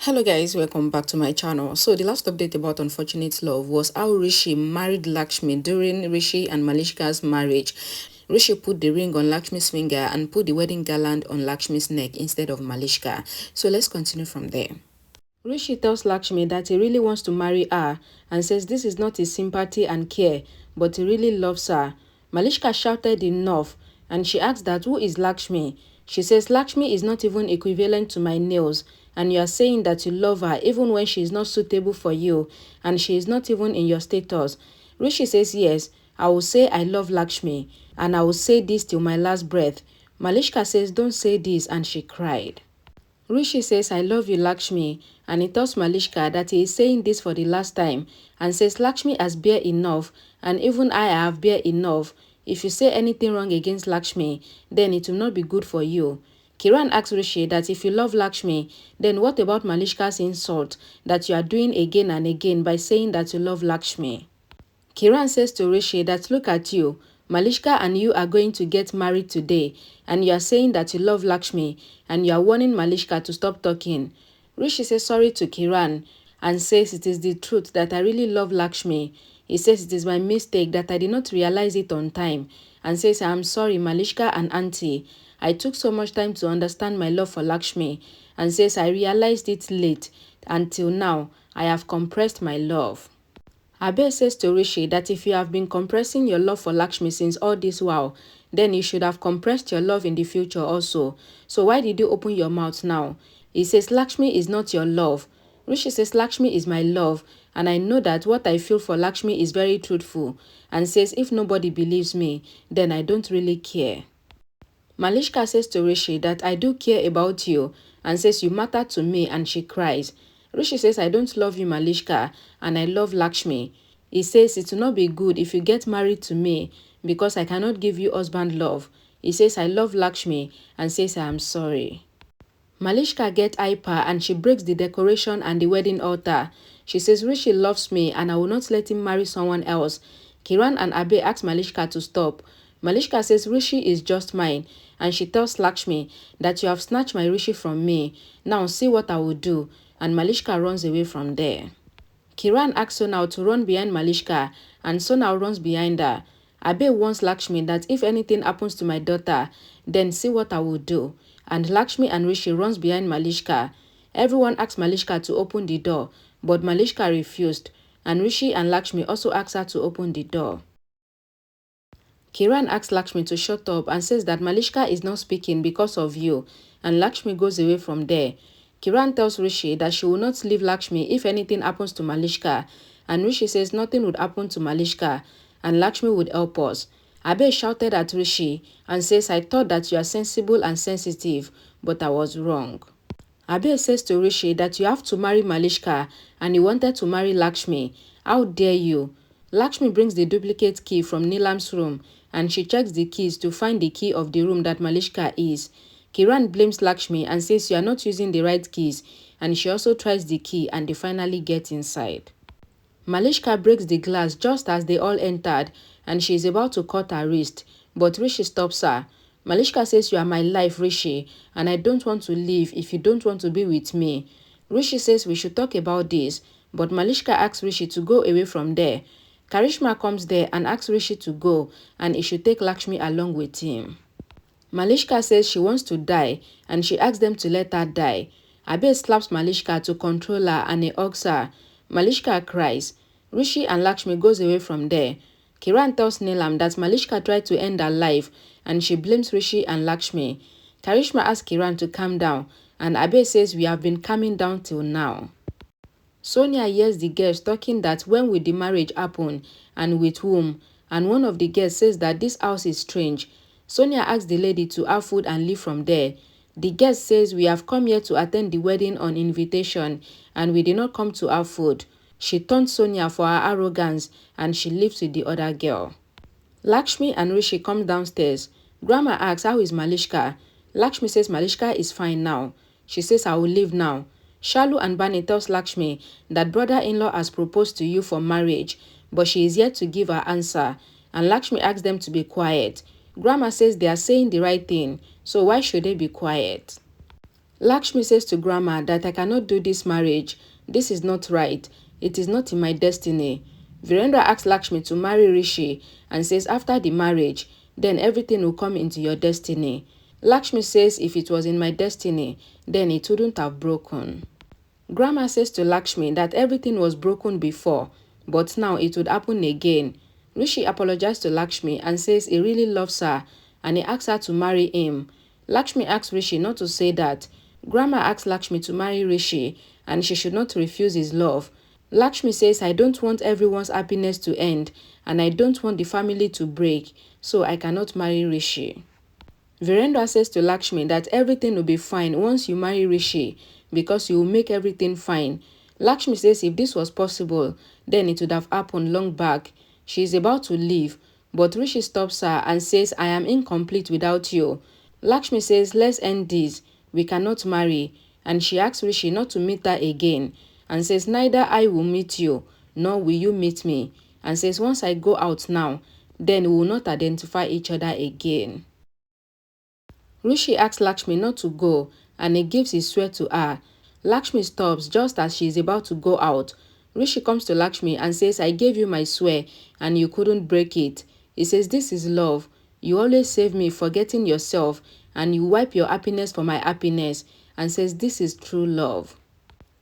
Hello guys, welcome back to my channel. So the last update about Unfortunate Love was how Rishi married Lakshmi during Rishi and Malishka's marriage. Rishi put the ring on Lakshmi's finger and put the wedding garland on Lakshmi's neck instead of Malishka. So let's continue from there. Rishi tells Lakshmi that he really wants to marry her and says this is not his sympathy and care, but he really loves her. Malishka shouted enough and she asks that who is Lakshmi? She says Lakshmi is not even equivalent to my nails and you are saying that you love her even when she is not suitable for you and she is not even in your status. Rishi says yes, I will say I love Lakshmi and I will say this till my last breath. Malishka says don't say this and she cried. Rishi says, I love you, Lakshmi, and he tells Malishka that he is saying this for the last time and says Lakshmi has bear enough and even I have bear enough. If you say anything wrong against Lakshmi, then it will not be good for you. Kiran asks Rishi that if you love Lakshmi, then what about Malishka's insult that you are doing again and again by saying that you love Lakshmi? Kiran says to Rishi that look at you, Malishka and you are going to get married today and you are saying that you love Lakshmi and you are warning Malishka to stop talking. Rishi says sorry to Kiran and says it is the truth that I really love Lakshmi. He says it is my mistake that I did not realize it on time and says I am sorry Malishka and auntie. I took so much time to understand my love for Lakshmi and says I realized it late. Until now, I have compressed my love. Abe says to Rishi that if you have been compressing your love for Lakshmi since all this while, then you should have compressed your love in the future also. So why did you open your mouth now? He says Lakshmi is not your love. Rishi says Lakshmi is my love and I know that what I feel for Lakshmi is very truthful and says if nobody believes me, then I don't really care. Malishka says to Rishi that I do care about you and says you matter to me and she cries. Rishi says I don't love you Malishka and I love Lakshmi. He says it will not be good if you get married to me because I cannot give you husband love. He says I love Lakshmi and says I am sorry. Malishka gets hyper and she breaks the decoration and the wedding altar. She says Rishi loves me and I will not let him marry someone else. Kiran and Abe ask Malishka to stop. Malishka says Rishi is just mine and she tells Lakshmi that you have snatched my Rishi from me. Now see what I will do. And Malishka runs away from there. Kiran asks Sonal to run behind Malishka and Sonal runs behind her. Abe warns Lakshmi that if anything happens to my daughter, then see what I will do. And Lakshmi and Rishi runs behind Malishka. Everyone asks Malishka to open the door, but Malishka refused. And Rishi and Lakshmi also asked her to open the door. Kiran asks Lakshmi to shut up and says that Malishka is not speaking because of you, and Lakshmi goes away from there. Kiran tells Rishi that she will not leave Lakshmi if anything happens to Malishka, and Rishi says nothing would happen to Malishka, and Lakshmi would help us. Abe shouted at Rishi and says, I thought that you are sensible and sensitive, but I was wrong. Abe says to Rishi that you have to marry Malishka and you wanted to marry Lakshmi. How dare you? Lakshmi brings the duplicate key from Neelam's room and she checks the keys to find the key of the room that Malishka is. Kiran blames Lakshmi and says you are not using the right keys and she also tries the key and they finally get inside. Malishka breaks the glass just as they all entered and she is about to cut her wrist, but Rishi stops her. Malishka says you are my life, Rishi, and I don't want to leave if you don't want to be with me. Rishi says we should talk about this, but Malishka asks Rishi to go away from there. Karishma comes there and asks Rishi to go and he should take Lakshmi along with him. Malishka says she wants to die and she asks them to let her die. Abe slaps Malishka to control her and he hugs her. Malishka cries. Rishi and Lakshmi goes away from there. Kiran tells Neelam that Malishka tried to end her life and she blames Rishi and Lakshmi. Karishma asks Kiran to calm down and Abe says we have been calming down till now. Sonia hears the girls talking that when will the marriage happen and with whom, and one of the girls says that this house is strange. Sonia asks the lady to have food and leave from there. The guest says we have come here to attend the wedding on invitation and we did not come to have food. She taunts Sonia for her arrogance and she leaves with the other girl. Lakshmi and Rishi come downstairs. Grandma asks how is Malishka. Lakshmi says Malishka is fine now. She says I will leave now. Shalu and Bani tells Lakshmi that brother-in-law has proposed to you for marriage, but she is yet to give her answer, and Lakshmi asks them to be quiet. Grandma says they are saying the right thing, so why should they be quiet? Lakshmi says to Grandma that I cannot do this marriage. This is not right. It is not in my destiny. Virendra asks Lakshmi to marry Rishi and says after the marriage, then everything will come into your destiny. Lakshmi says if it was in my destiny, then it wouldn't have broken. Grandma says to Lakshmi that everything was broken before, but now it would happen again. Rishi apologized to Lakshmi and says he really loves her and he asks her to marry him. Lakshmi asks Rishi not to say that. Grandma asks Lakshmi to marry Rishi and she should not refuse his love. Lakshmi says I don't want everyone's happiness to end and I don't want the family to break, so I cannot marry Rishi. Virendra says to Lakshmi that everything will be fine once you marry Rishi because you will make everything fine. Lakshmi says if this was possible, then it would have happened long back. She is about to leave, but Rishi stops her and says, I am incomplete without you. Lakshmi says, let's end this. We cannot marry. And she asks Rishi not to meet her again and says, neither I will meet you, nor will you meet me. And says, once I go out now, then we will not identify each other again. Rishi asks Lakshmi not to go and he gives his swear to her. Lakshmi stops just as she is about to go out. Rishi comes to Lakshmi and says, I gave you my swear and you couldn't break it. He says, this is love. You always save me forgetting yourself and you wipe your happiness for my happiness, and says this is true love.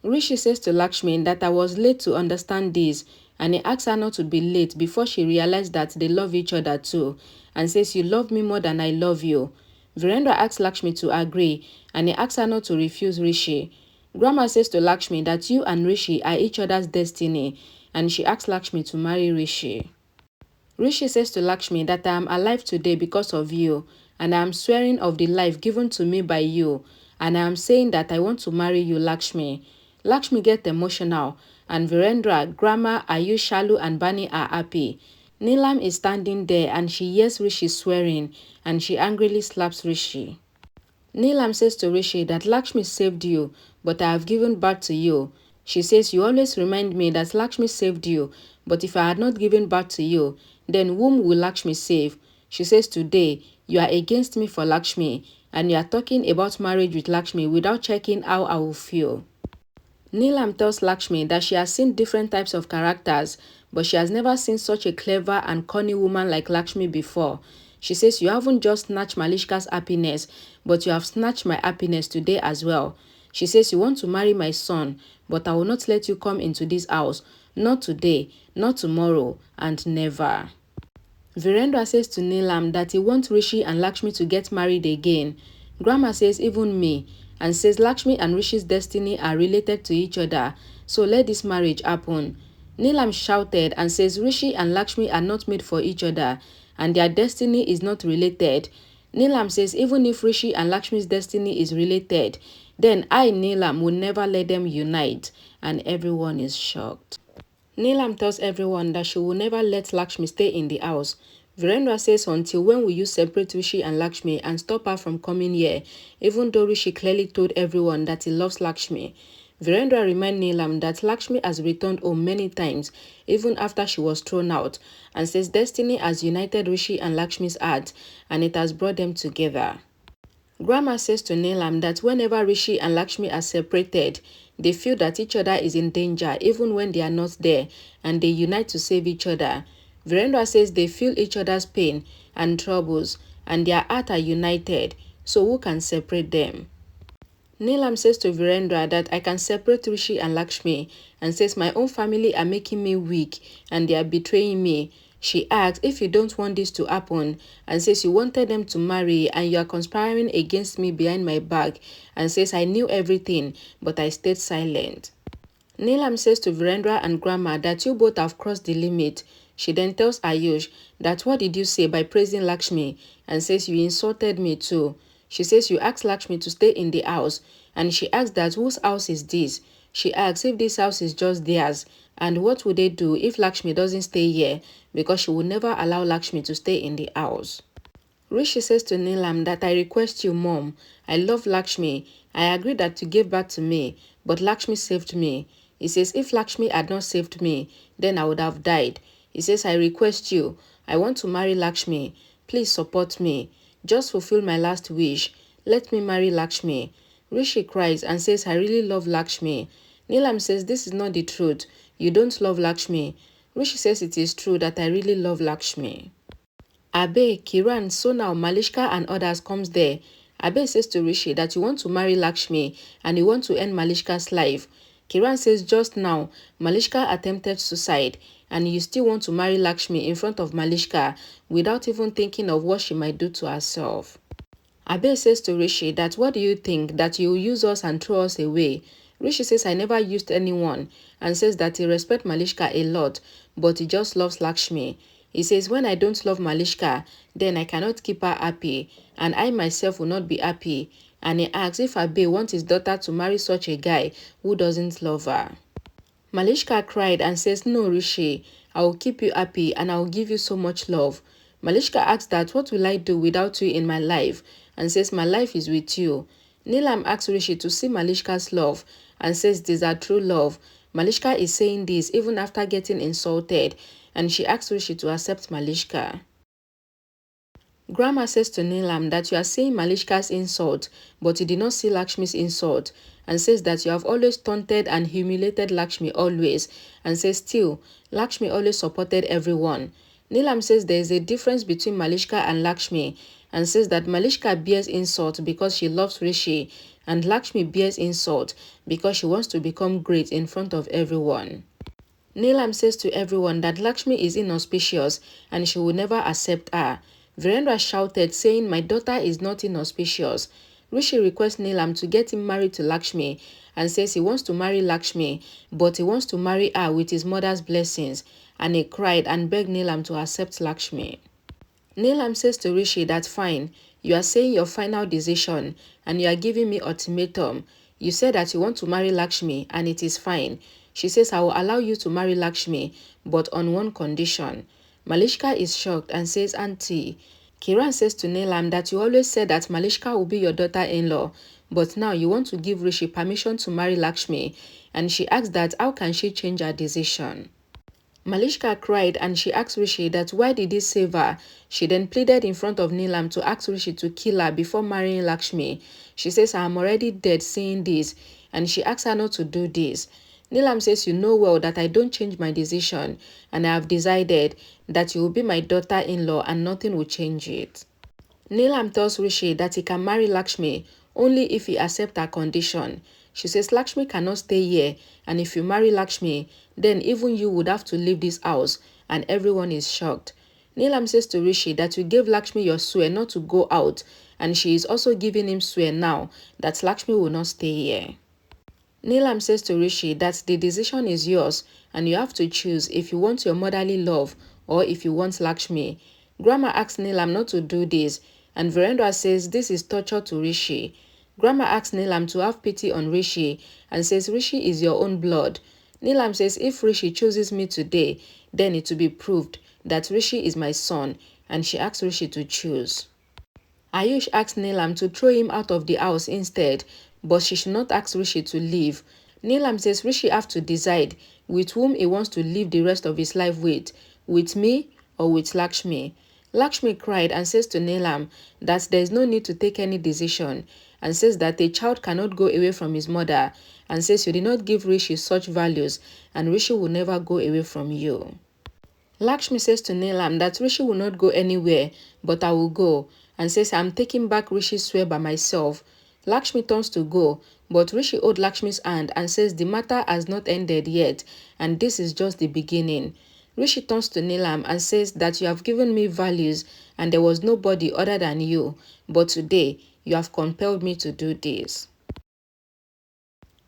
Rishi says to Lakshmi that I was late to understand this and he asks her not to be late before she realized that they love each other too, and says you love me more than I love you. Virendra asks Lakshmi to agree and he asks her not to refuse Rishi. Grandma says to Lakshmi that you and Rishi are each other's destiny and she asks Lakshmi to marry Rishi. Rishi says to Lakshmi that I am alive today because of you and I am swearing of the life given to me by you and I am saying that I want to marry you, Lakshmi. Lakshmi gets emotional and Virendra, Grandma, Ayush, Shalu and Bani are happy. Neelam is standing there and she hears Rishi swearing and she angrily slaps Rishi. Neelam says to Rishi that Lakshmi saved you, but I have given birth to you. She says you always remind me that Lakshmi saved you, but if I had not given birth to you, then whom will Lakshmi save? She says today you are against me for Lakshmi and you are talking about marriage with Lakshmi without checking how I will feel. Neelam tells Lakshmi that she has seen different types of characters, but she has never seen such a clever and cunning woman like Lakshmi before. She says you haven't just snatched Malishka's happiness, but you have snatched my happiness today as well. She says you want to marry my son, but I will not let you come into this house. Not today, not tomorrow, and never. Virendra says to Neelam that he wants Rishi and Lakshmi to get married again. Grandma says even me, and says Lakshmi and Rishi's destiny are related to each other, so let this marriage happen. Neelam shouted and says Rishi and Lakshmi are not made for each other and their destiny is not related. Neelam says even if Rishi and Lakshmi's destiny is related, then I, Neelam, will never let them unite, and everyone is shocked. Neelam tells everyone that she will never let Lakshmi stay in the house. Virendra says until when will you separate Rishi and Lakshmi and stop her from coming here, even though Rishi clearly told everyone that he loves Lakshmi. Virendra reminds Neelam that Lakshmi has returned home many times, even after she was thrown out, and says destiny has united Rishi and Lakshmi's heart and it has brought them together. Grandma says to Neelam that whenever Rishi and Lakshmi are separated, they feel that each other is in danger even when they are not there, and they unite to save each other. Virendra says they feel each other's pain and troubles, and their hearts are united, so who can separate them? Neelam says to Virendra that I can separate Rishi and Lakshmi, and says my own family are making me weak and they are betraying me. She asks if you don't want this to happen and says you wanted them to marry and you are conspiring against me behind my back, and says I knew everything but I stayed silent. Neelam says to Virendra and Grandma that you both have crossed the limit. She then tells Ayush that what did you say by praising Lakshmi, and says you insulted me too. She says you asked Lakshmi to stay in the house and she asks that whose house is this? She asks if this house is just theirs and what would they do if Lakshmi doesn't stay here, because she would never allow Lakshmi to stay in the house. Rishi says to Neelam that I request you, Mom, I love Lakshmi. I agree that you gave birth to me, but Lakshmi saved me. He says if Lakshmi had not saved me, then I would have died. He says I request you, I want to marry Lakshmi. Please support me. Just fulfill my last wish. Let me marry Lakshmi. Rishi cries and says, I really love Lakshmi. Neelam says, this is not the truth. You don't love Lakshmi. Rishi says it is true that I really love Lakshmi. Abe, Kiran, Sonal, Malishka and others comes there. Abe says to Rishi that you want to marry Lakshmi and you want to end Malishka's life. Kiran says just now, Malishka attempted suicide and you still want to marry Lakshmi in front of Malishka without even thinking of what she might do to herself. Abe says to Rishi that what do you think, that you will use us and throw us away? Rishi says I never used anyone and says that he respects Malishka a lot but he just loves Lakshmi. He says when I don't love Malishka then I cannot keep her happy and I myself will not be happy, and he asks if Abe wants his daughter to marry such a guy who doesn't love her. Malishka cried and says, no Rishi, I will keep you happy and I will give you so much love. Malishka asks that what will I do without you in my life and says my life is with you. Neelam asks Rishi to see Malishka's love and says these are true love. Malishka is saying this even after getting insulted and she asks Rishi to accept Malishka. Grandma says to Neelam that you are saying Malishka's insult, but you did not see Lakshmi's insult, and says that you have always taunted and humiliated Lakshmi always, and says still, Lakshmi always supported everyone. Neelam says there is a difference between Malishka and Lakshmi, and says that Malishka bears insult because she loves Rishi, and Lakshmi bears insult because she wants to become great in front of everyone. Neelam says to everyone that Lakshmi is inauspicious and she will never accept her. Virendra shouted saying, my daughter is not inauspicious. Rishi requests Neelam to get him married to Lakshmi and says he wants to marry Lakshmi but he wants to marry her with his mother's blessings, and he cried and begged Neelam to accept Lakshmi. Neelam says to Rishi that fine, you are saying your final decision and you are giving me ultimatum. You said that you want to marry Lakshmi and it is fine. She says I will allow you to marry Lakshmi but on one condition. Malishka is shocked and says, Auntie. Kiran says to Neelam that you always said that Malishka will be your daughter-in-law, but now you want to give Rishi permission to marry Lakshmi, and she asks that how can she change her decision. Malishka cried and she asked Rishi that why did he save her. She then pleaded in front of Neelam to ask Rishi to kill her before marrying Lakshmi. She says, I am already dead seeing this, and she asks her not to do this. Neelam says, you know well that I don't change my decision and I have decided that you will be my daughter-in-law and nothing will change it. Neelam tells Rishi that he can marry Lakshmi only if he accepts her condition. She says Lakshmi cannot stay here and if you marry Lakshmi, then even you would have to leave this house, and everyone is shocked. Neelam says to Rishi that you gave Lakshmi your swear not to go out, and she is also giving him swear now that Lakshmi will not stay here. Neelam says to Rishi that the decision is yours and you have to choose if you want your motherly love or if you want Lakshmi. Grandma asks Neelam not to do this and Virendra says this is torture to Rishi. Grandma asks Neelam to have pity on Rishi and says Rishi is your own blood. Neelam says if Rishi chooses me today, then it will be proved that Rishi is my son, and she asks Rishi to choose. Ayush asks Neelam to throw him out of the house instead, but she should not ask Rishi to leave. Neelam says Rishi have to decide with whom he wants to live the rest of his life with me or with Lakshmi. Lakshmi cried and says to Neelam that there is no need to take any decision, and says that a child cannot go away from his mother, and says you did not give Rishi such values and Rishi will never go away from you. Lakshmi says to Neelam that Rishi will not go anywhere, but I will go, and says I am taking back Rishi's swear by myself. Lakshmi turns to go, but Rishi holds Lakshmi's hand and says the matter has not ended yet, and this is just the beginning. Rishi turns to Neelam and says that you have given me values and there was nobody other than you, but today you have compelled me to do this.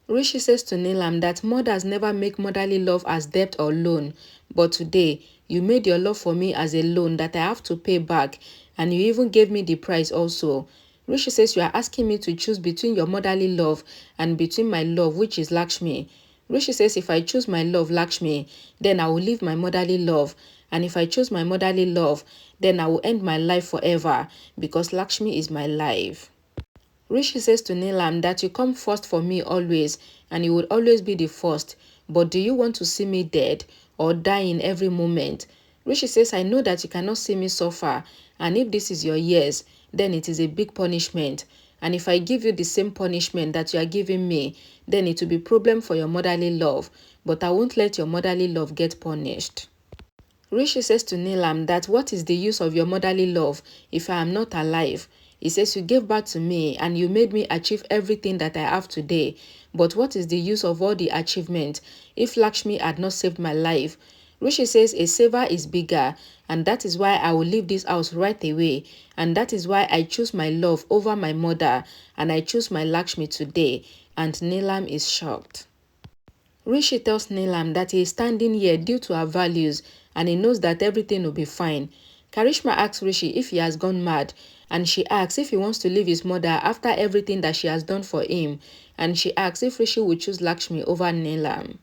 Rishi says to Neelam that mothers never make motherly love as debt or loan, but today you made your love for me as a loan that I have to pay back, and you even gave me the price also. Rishi says you are asking me to choose between your motherly love and between my love, which is Lakshmi. Rishi says if I choose my love, Lakshmi, then I will leave my motherly love, and if I choose my motherly love, then I will end my life forever because Lakshmi is my life. Rishi says to Neelam that you come first for me always and you would always be the first, but do you want to see me dead or die in every moment? Rishi says I know that you cannot see me suffer, and if this is your years, then it is a big punishment. And if I give you the same punishment that you are giving me, then it will be problem for your motherly love. But I won't let your motherly love get punished. Rishi says to Neelam that what is the use of your motherly love if I am not alive? He says you gave birth to me and you made me achieve everything that I have today. But what is the use of all the achievement if Lakshmi had not saved my life? Rishi says a saver is bigger, and that is why I will leave this house right away. And that is why I choose my love over my mother, and I choose my Lakshmi today. And Neelam is shocked. Rishi tells Neelam that he is standing here due to her values and he knows that everything will be fine. Karishma asks Rishi if he has gone mad, and she asks if he wants to leave his mother after everything that she has done for him, and she asks if Rishi would choose Lakshmi over Neelam.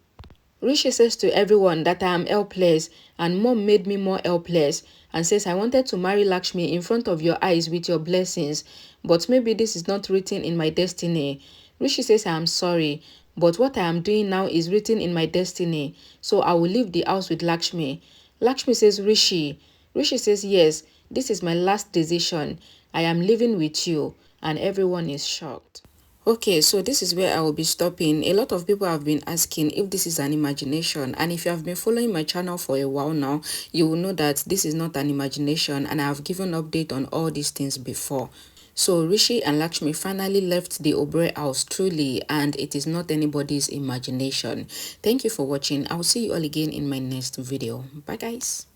Rishi says to everyone that I am helpless and mom made me more helpless, and says I wanted to marry Lakshmi in front of your eyes with your blessings, but maybe this is not written in my destiny. Rishi says I am sorry, but what I am doing now is written in my destiny, so I will leave the house with Lakshmi. Lakshmi says Rishi. Rishi says yes, this is my last decision. I am living with you, and everyone is shocked. Okay, so this is where I will be stopping. A lot of people have been asking if this is an imagination, and if you have been following my channel for a while now, you will know that this is not an imagination, and I have given update on all these things before. So Rishi and Lakshmi finally left the Oberoi house truly, and it is not anybody's imagination. Thank you for watching. I will see you all again in my next video. Bye guys.